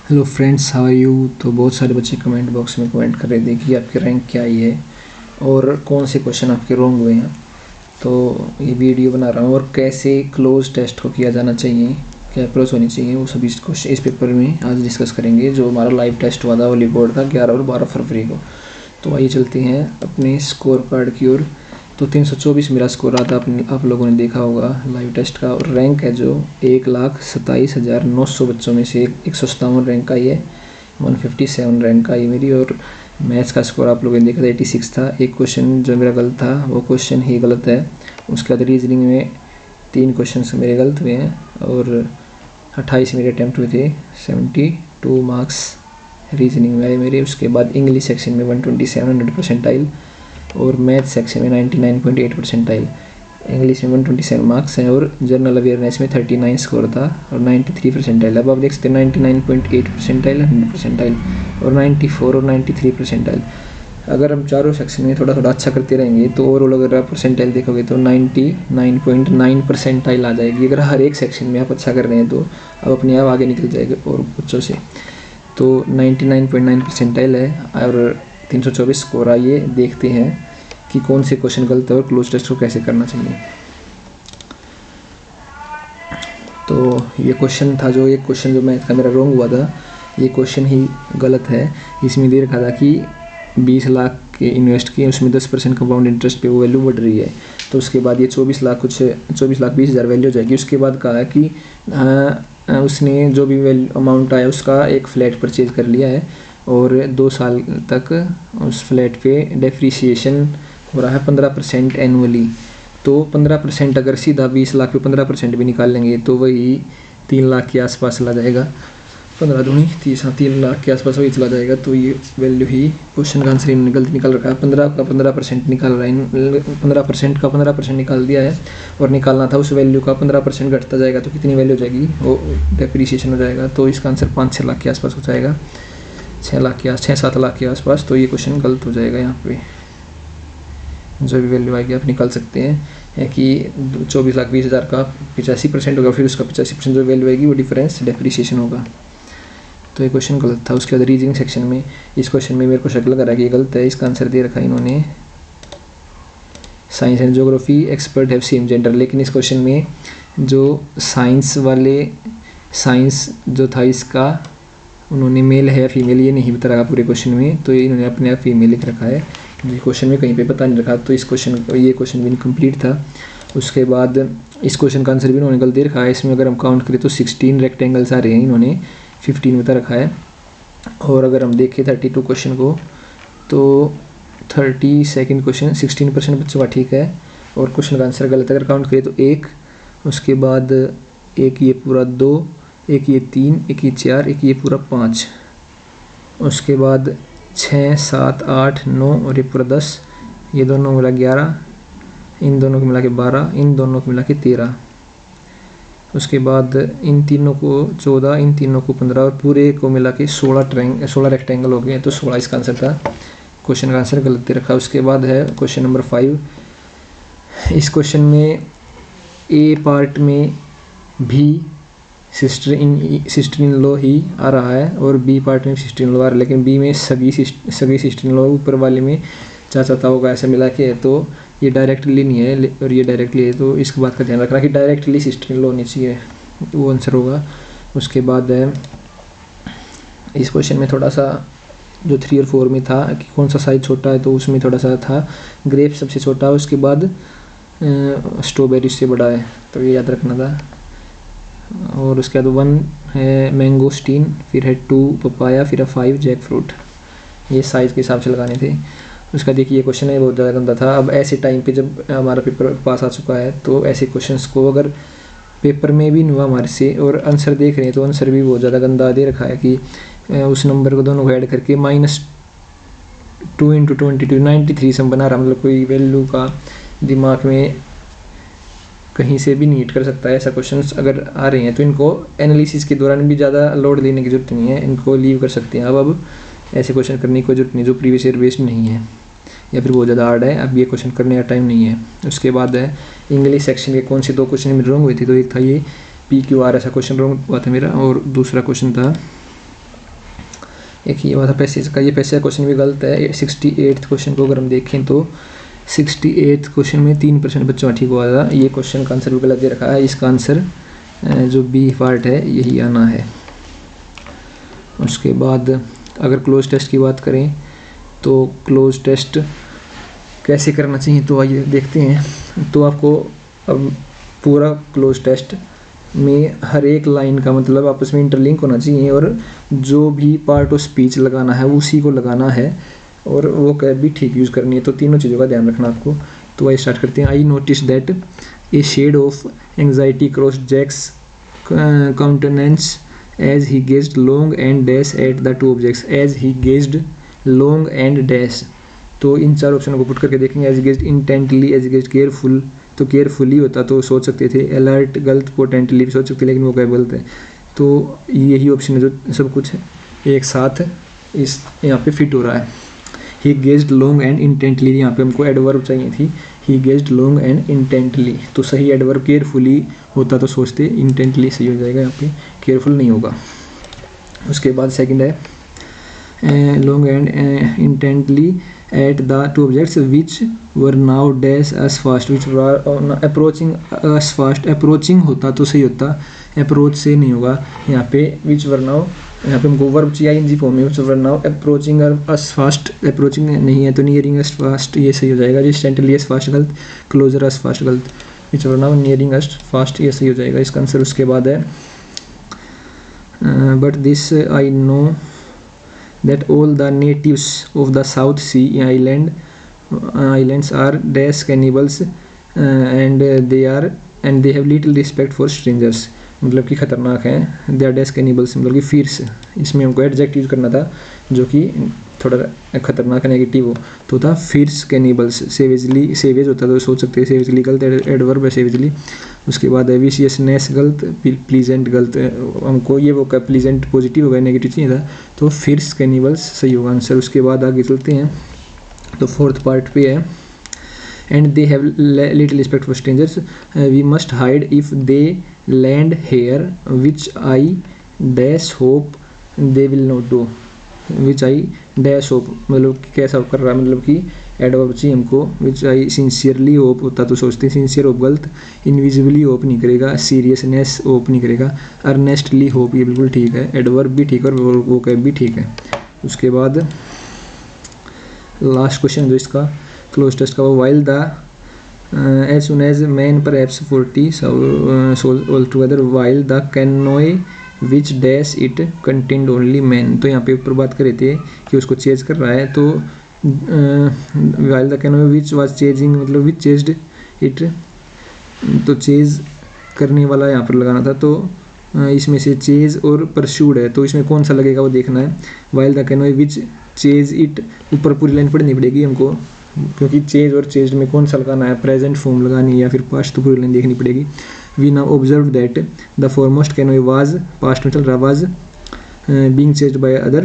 Hello friends, how are you. तो बहुत सारे बच्चे कमेंट बॉक्स में कमेंट कर रहे थे कि आपकी रैंक क्या आई है और कौन से क्वेश्चन आपके रॉन्ग हुए हैं। तो ये वीडियो बना रहा हूँ और कैसे क्लोज टेस्ट को किया जाना चाहिए, क्या अप्रोच होनी चाहिए, वो सभी क्वेश्चन इस पेपर में आज डिस्कस करेंगे। जो हमारा लाइव टेस्ट हुआ था वॉली बोर्ड का 11 और 12 फरवरी को। तो आइए चलते हैं अपने स्कोर कार्ड की ओर। तो 324 मेरा स्कोर रहा था, आप लोगों ने देखा होगा लाइव टेस्ट का। और रैंक है जो 1,27,900 बच्चों में से 157 रैंक आई है, 157 रैंक आई मेरी। और मैथ्स का स्कोर आप लोगों ने देखा था 86 था। एक क्वेश्चन जो मेरा गलत था वो क्वेश्चन ही गलत है। उसके बाद रीजनिंग में 3 क्वेश्चन मेरे गलत हुए हैं और 28 मेरे अटैम्प्ट हुए थे। 72 मार्क्स रीजनिंग में आए मेरे। उसके बाद इंग्लिश सेक्शन में 127 100 परसेंटाइल और मैथ सेक्शन में 99.8 परसेंटाइल। इंग्लिश में 127 मार्क्स हैं और जनरल अवेयरनेस में 39 स्कोर था और 93 परसेंटाइल। अब आप देख सकते हैं 99.8 परसेंटाइल, 100 परसेंटाइल और 94 और 93 परसेंटाइल। अगर हम चारों सेक्शन में थोड़ा थोड़ा अच्छा करते रहेंगे तो ओवरऑल अगर आप परसेंटाइल देखोगे तो 99.9 परसेंटाइल आ जाएगी। अगर हर एक सेक्शन में आप अच्छा कर रहे हैं तो आप अपने आप आगे निकल जाएंगे और बच्चों से। तो 99.9 परसेंटाइल है और 324 स्कोर। आइए देखते हैं कि कौन से क्वेश्चन गलत है और क्लोज टेस्ट को कैसे करना चाहिए। तो ये क्वेश्चन था, जो एक क्वेश्चन जो मैथ का मेरा रॉन्ग हुआ था, ये क्वेश्चन ही गलत है। इसमें दे रखा था कि 20 लाख के इन्वेस्ट किए, उसमें 10% कंपाउंड इंटरेस्ट पे वो वैल्यू बढ़ रही है। तो उसके बाद ये 24 लाख 20,20,000 वैल्यू हो जाएगी। उसके बाद कहा है कि उसने जो भी वैल्यू अमाउंट आया उसका एक फ्लैट परचेज कर लिया है और 2 साल तक उस फ्लैट पे डेप्रीसिएशन हो रहा है 15% एनुअली। तो 15% अगर सीधा 20 लाख पे 15% भी निकाल लेंगे तो वही 3 लाख के आसपास चला जाएगा। 15 दूनी 30, 3 लाख के आसपास वही चला जाएगा। तो ये वैल्यू ही क्वेश्चन का आंसर इन्होंने गलत निकाल रखा है। 15 का 15% निकाल रहा है, 15% का 15% निकाल दिया है और निकालना था उस वैल्यू का 15% घटता जाएगा तो कितनी वैल्यू हो जाएगी, वो डेप्रीसिएशन हो जाएगा। तो इसका आंसर 5-6 लाख के आसपास हो जाएगा, 6-7 लाख के आसपास। तो ये क्वेश्चन गलत हो जाएगा। यहाँ पे जो भी वैल्यू आएगी आप निकाल सकते हैं है कि 24,20,000 का 85% होगा, फिर उसका 85% जो वैल्यू आएगी वो डिफरेंस डेप्रीसिएशन होगा। तो ये क्वेश्चन गलत था। उसके बाद रीजनिंग सेक्शन में इस क्वेश्चन में मेरे को शक लग रहा है कि ये गलत है। इसका आंसर दे रखा है इन्होंने science and geography expert have same gender. लेकिन इस क्वेश्चन में जो साइंस वाले साइंस जो था इसका उन्होंने मेल है या फीमेल ये नहीं बता रखा पूरे क्वेश्चन में। तो इन्होंने अपने आप फीमेल लिख रखा है, ये क्वेश्चन में कहीं पे पता नहीं रखा। तो इस क्वेश्चन ये क्वेश्चन भी इनकम्प्लीट था। उसके बाद इस क्वेश्चन का आंसर भी इन्होंने गलत दे रखा है। इसमें अगर हम काउंट करें तो 16 रेक्टेंगल्स आ रहे हैं, इन्होंने 15 बता रखा है। और अगर हम देखें 32 क्वेश्चन को तो 32nd क्वेश्चन 16% बच्चों का ठीक है और क्वेश्चन का आंसर गलत है। अगर काउंट करें तो 1, उसके बाद एक ये पूरा 2, एक ये 3, एक ये 4, एक ये पूरा 5, उसके बाद 6, 7, 8, 9 और ये पूरा 10, ये दोनों मिला 11, इन दोनों को मिला के 12, इन दोनों को मिला के 13, उसके बाद इन तीनों को 14, इन तीनों को 15 और पूरे को मिला के 16 रेक्टेंगल हो गए। तो 16 इसका आंसर था। क्वेश्चन का आंसर गलत दे रखा। उसके बाद है क्वेश्चन नंबर 5। इस क्वेश्चन में ए पार्ट में भी सिस्टर इन लॉ ही आ रहा है और बी पार्ट में सिस्टर इन लॉ आ रहा है, लेकिन बी में सगी सिस्टर इन लॉ, ऊपर वाले में चाचा ताऊ का ऐसा मिला के है। तो ये डायरेक्टली नहीं है और ये डायरेक्टली है, तो इसकी बात का ध्यान रखना कि डायरेक्टली सिस्टर इन लॉ होनी चाहिए, वो आंसर होगा। उसके बाद है इस क्वेश्चन में थोड़ा सा जो 3 और 4 में था कि कौन सा साइज छोटा है, तो उसमें थोड़ा सा था ग्रेप सबसे छोटा है, उसके बाद स्ट्रॉबेरी से बड़ा है, तो ये याद रखना था। और उसके बाद 1 है मैंगोस्टीन, फिर है 2 पपाया, फिर है 5 जैक फ्रूट। ये साइज़ के हिसाब से लगाने थे। उसका देखिए ये क्वेश्चन है बहुत ज़्यादा गंदा था। अब ऐसे टाइम पे जब हमारा पेपर पास आ चुका है तो ऐसे क्वेश्चंस को अगर पेपर में भी नहीं हुआ हमारे से और आंसर देख रहे हैं तो आंसर भी बहुत ज़्यादा गंदा दे रखा है कि उस नंबर को दोनों को ऐड करके -2 × 22 93 सम बना रहा। मतलब कोई वैल्यू का दिमाग में कहीं से भी नहीं हिट कर सकता है। ऐसा क्वेश्चन अगर आ रहे हैं तो इनको एनालिसिस के दौरान भी ज़्यादा लोड लेने की जरूरत नहीं है, इनको लीव कर सकते हैं। अब ऐसे क्वेश्चन करने की कोई जरूरत नहीं जो प्रीवियस ईयर बेस्ड नहीं है या फिर बहुत ज़्यादा हार्ड है। अब ये क्वेश्चन करने का टाइम नहीं है। उसके बाद है इंग्लिश सेक्शन के कौन से 2 क्वेश्चन मेरे रॉन्ग हुए थे। तो एक था ये PQR ऐसा क्वेश्चन रॉन्ग हुआ था मेरा और दूसरा क्वेश्चन था एक ये वाला पैसेज का, ये पैसेज क्वेश्चन भी गलत है। 68 क्वेश्चन को अगर हम देखें तो 68 क्वेश्चन में 3% बच्चों का ठीक हुआ था। ये क्वेश्चन का आंसर भी गलत दे रखा है। इसका आंसर जो बी पार्ट है यही आना है। उसके बाद अगर क्लोज टेस्ट की बात करें तो क्लोज टेस्ट कैसे करना चाहिए तो आइए देखते हैं। तो आपको अब पूरा क्लोज टेस्ट में हर एक लाइन का मतलब आपस में इंटरलिंक होना चाहिए और जो भी पार्ट ऑफ स्पीच लगाना है उसी को लगाना है और वो कैब भी ठीक यूज़ करनी है। तो तीनों चीज़ों का ध्यान रखना आपको। तो आइए स्टार्ट करते हैं। I notice that a shade of anxiety cross Jack's countenance as he gazed long and dash at the two objects. As he gazed long and dash, तो इन चार ऑप्शनों को पुट करके देखेंगे। As gazed intently, as gazed careful, तो carefully होता तो सोच सकते थे। अलर्ट गलत, पोटेंटली भी सोच सकते लेकिन वो क्या गलत है। तो यही ऑप्शन है जो सब कुछ एक साथ इस यहाँ पे फिट हो रहा है। ही गेज्ड लॉन्ग एंड इंटेंटली, यहाँ पे हमको एडवर्ब चाहिए थी। ही गेज्ड लॉन्ग एंड इंटेंटली, तो सही एडवर्ब केयरफुली होता तो सोचते, इंटेंटली सही हो जाएगा, यहाँ पे केयरफुल नहीं होगा। उसके बाद सेकंड है long and intently eight the two objects which were now dash S fast, which were approaching S fast. Approaching होता तो सही होता, अप्रोच से नहीं होगा यहाँ पे। विच वर नाउ, यहाँ पे हमको वर्ब चाहिए आईएनजी फॉर्म में। Which were now approaching us fast, approaching नहीं है तो नियरिंग अस फास्ट ये सही हो जाएगा। डिस्टेंटली अस फास्ट गलत, क्लोजर अस फास्ट गलत। Which were now nearing us fast ये सही हो जाएगा इसका आंसर। उसके बाद है but this I know that all the natives of the South Sea islands are dash cannibals and they have little respect for strangers, मतलब कि खतरनाक हैं। they are dash cannibals मतलब कि fierce, इसमें हमको एडजेक्ट यूज करना था जो कि थोड़ा खतरनाक है, नेगेटिव हो तो था फियर्स कैनिबल्स। सेवेजली, सेवेज होता तो सोच सकते हैं, सेवेजली गलत एडवर्ब है सेवेजली। उसके बाद है विशियसनेस गलत, प्लीजेंट गलत, हमको ये वो का प्लीजेंट पॉजिटिव होगा, नेगेटिव चाहिए था, तो फियर्स कैनिबल्स सही होगा आंसर। उसके बाद आगे चलते हैं तो फोर्थ पार्ट पे है and they have little respect for strangers, we must hide if they land here, which I dash hope they will not do. Which I dash hope मतलब कि कैसा कर रहा है, मतलब कि एडवर्ब चाहिए हमको। विच आई सिंसियरली होप होता तो सोचते, सिंसियर होप गलत। इनविजिबली होप नहीं करेगा, सीरियसनेस होप नहीं करेगा। अर्नेस्टली होप ये बिल्कुल ठीक है, एडवर्ब भी ठीक है और वो कैब भी ठीक है। उसके बाद लास्ट क्वेश्चन जो इसका क्लोज टेस्ट का वो while the age soon age man पर एप्स 40 soul all together while the canoe which dash it contained only man. तो यहाँ पे ऊपर बात कर रहे थे कि उसको चेज कर रहा है, तो while the canoe which was chasing मतलब विच चेज्ड इट, तो चेज करने वाला यहाँ पर लगाना था। तो इसमें से चेज और परस्यूड है, तो इसमें कौन सा लगेगा वो देखना है। While the canoe which chase it, ऊपर पूरी लाइन पढ़नी पड़ेगी हमको क्योंकि चेज और चेज्ड में कौन सा लगाना है, प्रेजेंट फॉर्म लगानी है या फिर पास्ट, तो पूरी लाइन देखनी पड़ेगी। We now observed that the foremost canoe was past में चल रहा was being chased by other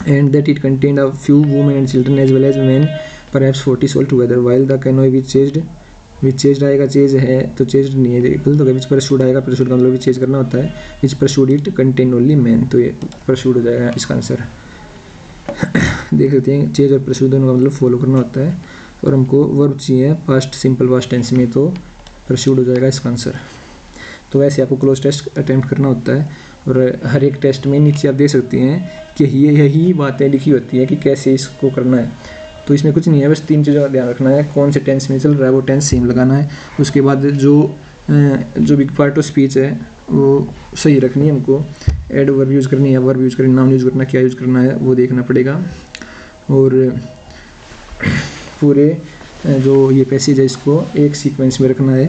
and that it contained a few women and children as well as men, perhaps 40 all together. While the canoe which chased आएगा, chase है तो chased नहीं है गलत होगा। which pursued आएगा, pursued का मतलब भी चेज करना होता है। which pursued it contained only men, तो ये pursued हो जाएगा इसका आंसर। देख सकते हैं चेज और pursued दोनों का मतलब फॉलो करना होता है और हमको वर्ब चाहिए पास्ट सिंपल पास्ट टेंस में, तो परस्यूड हो जाएगा इसका आंसर। तो वैसे आपको क्लोज टेस्ट अटेम्प्ट करना होता है और हर एक टेस्ट में नीचे आप देख सकते हैं कि यही बातें लिखी होती है कि कैसे इसको करना है। तो इसमें कुछ नहीं है, बस 3 चीज़ों का ध्यान रखना है। कौन से टेंस में चल रहा है वो टेंस सेम लगाना है। उसके बाद जो बिग पार्ट ऑफ स्पीच है वो सही रखनी है हमको। एडवर्ब यूज़ करनी है, वर्ब यूज़ करनी, नाउन यूज़ करना, क्या यूज़ करना है वो देखना पड़ेगा। और पूरे जो ये पैसेज है इसको एक सीक्वेंस में रखना है,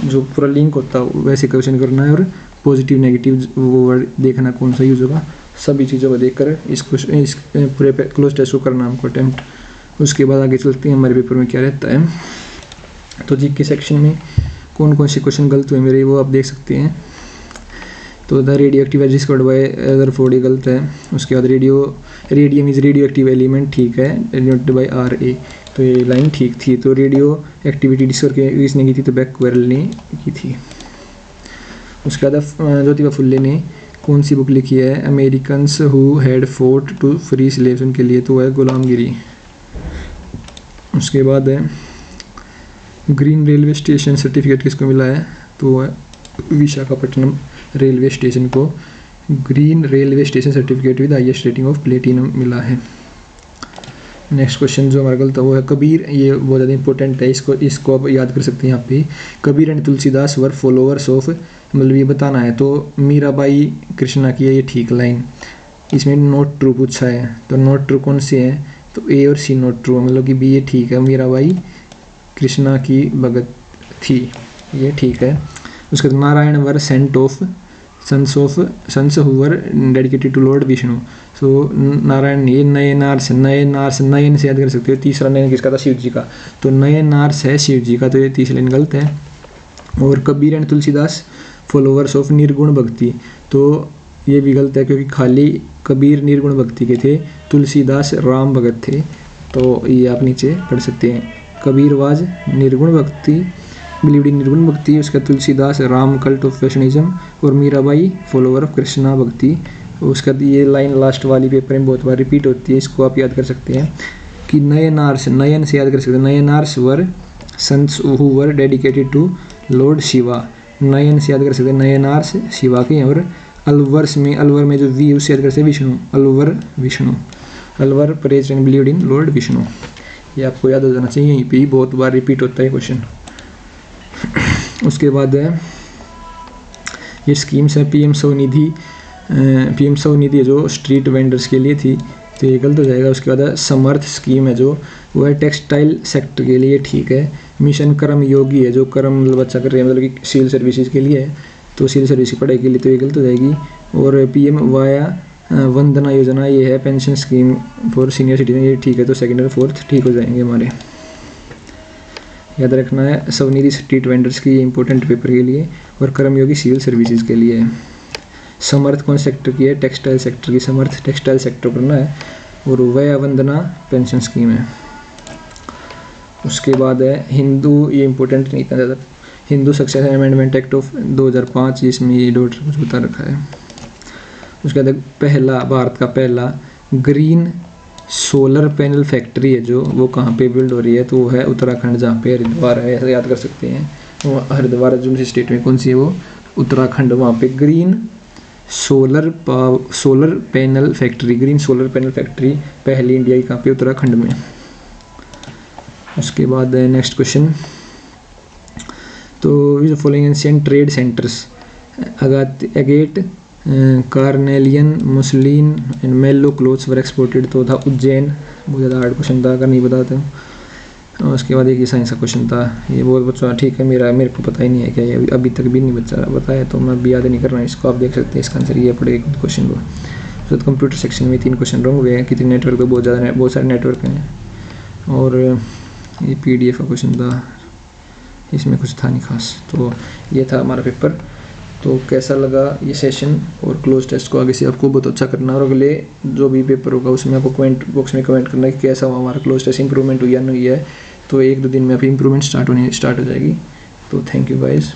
जो पूरा लिंक होता है वैसे क्वेश्चन करना है। और पॉजिटिव नेगेटिव वो वर्ड देखना कौन सा यूज़ होगा, सभी चीज़ों को देखकर इस पूरे क्लोज टेस्ट को करना हमको अटेम्प्ट। उसके बाद आगे चलते हैं हमारे पेपर में क्या रहता है। तो जी के सेक्शन में कौन कौन से क्वेश्चन गलत हुए मेरे वो आप देख सकते हैं। तो the radioactive as discovered by Rutherford गलत है। उसके बाद radium is radioactive element ठीक है, डिनोटेड बाय RA, तो ये लाइन ठीक थी। तो रेडियो एक्टिविटी डिस्कवर किसने की थी, तो बैक्वेरल ने की थी। उसके बाद ज्योतिबा फुल्ले ने कौन सी बुक लिखी है Americans who had fought to free slaves, उनके लिए, तो है गुलामगिरी। उसके बाद है ग्रीन रेलवे स्टेशन सर्टिफिकेट किसको मिला है, तो है विशाखापट्टनम रेलवे स्टेशन को green railway station certificate with highest rating of platinum मिला है। नेक्स्ट क्वेश्चन जो हमारा गलत है वो है कबीर, ये बहुत ज़्यादा इंपॉर्टेंट है, इसको आप याद कर सकते हैं यहाँ पे। Kabir and Tulsidas were followers of, मतलब ये बताना है तो मीराबाई कृष्णा की है, ये ठीक लाइन। इसमें नॉट ट्रू पूछा है, तो नॉट ट्रू कौन से हैं, तो ए और सी नॉट ट्रू, मतलब कि बी ये ठीक है, मीराबाई कृष्णा की भगत थी, ये ठीक है। उसके बाद Narayan were saint of sons who were dedicated to lord Vishnu, तो नारायण, ये नयन से याद कर सकते हो। तीसरा नयन किसका था, शिव जी का, तो नयनार्स है शिव जी का, तो ये तीसरी लाइन गलत है। और Kabir and Tulsidas followers of निर्गुण भक्ति, तो ये भी गलत है क्योंकि खाली कबीर निर्गुण भक्ति के थे, तुलसीदास राम भगत थे, तो ये आप नीचे पढ़ सकते हैं। कबीर वाज निर्गुण भक्ति, बिलीव्ड इन निर्गुण भक्ति, उसका तुलसीदास राम कल्ट ऑफ फैशनिज्म, और मीराबाई फॉलोवर ऑफ कृष्णा भक्ति। उसका ये लाइन लास्ट वाली पेपर में बहुत बार रिपीट होती है, इसको आप याद कर सकते हैं कि नयनार्स, नयन से याद कर सकते हैं, Nayanars were sons who were dedicated to lord Shiva, नयन से याद कर सकते हैं नयनार्स शिवा के। और अलवर्स में, अलवर में जो वी उससे याद कर सकते हैं Vishnu, Alwar Vishnu, Alwar praised and believed in Lord Vishnu, ये आपको याद हो जाना चाहिए, यहीं पे ही बहुत बार रिपीट होता है क्वेश्चन। उसके बाद है ये स्कीम्स है पीएम स्वनिधि जो स्ट्रीट वेंडर्स के लिए थी, तो ये गलत हो जाएगा। उसके बाद समर्थ स्कीम है जो वो है टेक्सटाइल सेक्टर के लिए, ठीक है। मिशन कर्म योगी है जो कर्म मतलब बच्चा कर रहे हैं, मतलब कि सिविल सर्विसेज के लिए है, तो सिविल सर्विस की पढ़ाई के लिए, तो ये गलत हो जाएगी। और पीएम वाया वंदना योजना ये है pension scheme for senior citizen, ये ठीक है, तो सेकंड और फोर्थ ठीक हो जाएंगे हमारे। याद रखना है स्वनिधि स्ट्रीट वेंडर्स की, ये इंपॉर्टेंट पेपर के लिए, और कर्मयोगी सिविल सर्विसेज के लिए है। समर्थ कौन सेक्टर की है, टेक्सटाइल सेक्टर की, समर्थ टेक्सटाइल सेक्टर करना है। और वया वंदना पेंशन स्कीम है। उसके बाद है हिंदू, ये इंपॉर्टेंट नहीं इतना ज़्यादा, Hindu succession amendment act of 2005, इसमें ये डॉट कुछ बता रखा है। उसके बाद पहला, भारत का पहला ग्रीन सोलर पैनल फैक्ट्री है जो, वो कहाँ पे बिल्ड हो रही है, तो वो है उत्तराखंड, जहाँ पे हरिद्वार है, ऐसा याद कर सकते हैं। वो हरिद्वार जो स्टेट में कौन सी है, वो उत्तराखंड, वहाँ पे green solar panel factory, green solar panel factory पहली इंडिया की, कहाँ पे, उत्तराखंड में। उसके बाद नेक्स्ट क्वेश्चन, तो following ancient trade centres agate carnelian muslin and मेलो क्लोथ्स वर एक्सपोर्टेड, तो था उज्जैन, बहुत ज़्यादा हार्ड क्वेश्चन था, अगर नहीं बताते हूँ। और उसके बाद एक ये साइंस का क्वेश्चन था, ये बहुत बच्चा ठीक है, मेरे को पता ही नहीं है क्या ये, अभी तक भी नहीं बच्चा बताया, तो मैं अभी याद नहीं कर रहा हूँ इसको, आप देख सकते हैं इसका आंसर ये पड़ेगा क्वेश्चन को। तो कंप्यूटर सेक्शन में 3 क्वेश्चन रॉन्ग हुए हैं, कितने नेटवर्क, तो बहुत सारे नेटवर्क हैं। और ये PDF का क्वेश्चन था, इसमें कुछ था नहीं खास। तो ये था हमारा पेपर। तो कैसा लगा ये सेशन, और क्लोज टेस्ट को आगे से आपको बहुत अच्छा करना, और अगले जो भी पेपर होगा उसमें आपको कमेंट बॉक्स में कमेंट करना है कि कैसा हुआ हमारा क्लोज टेस्ट, इंप्रूवमेंट हुई या नहीं हुई है। तो 1-2 दिन में अभी इंप्रूवमेंट स्टार्ट हो जाएगी। तो थैंक यू गाइस।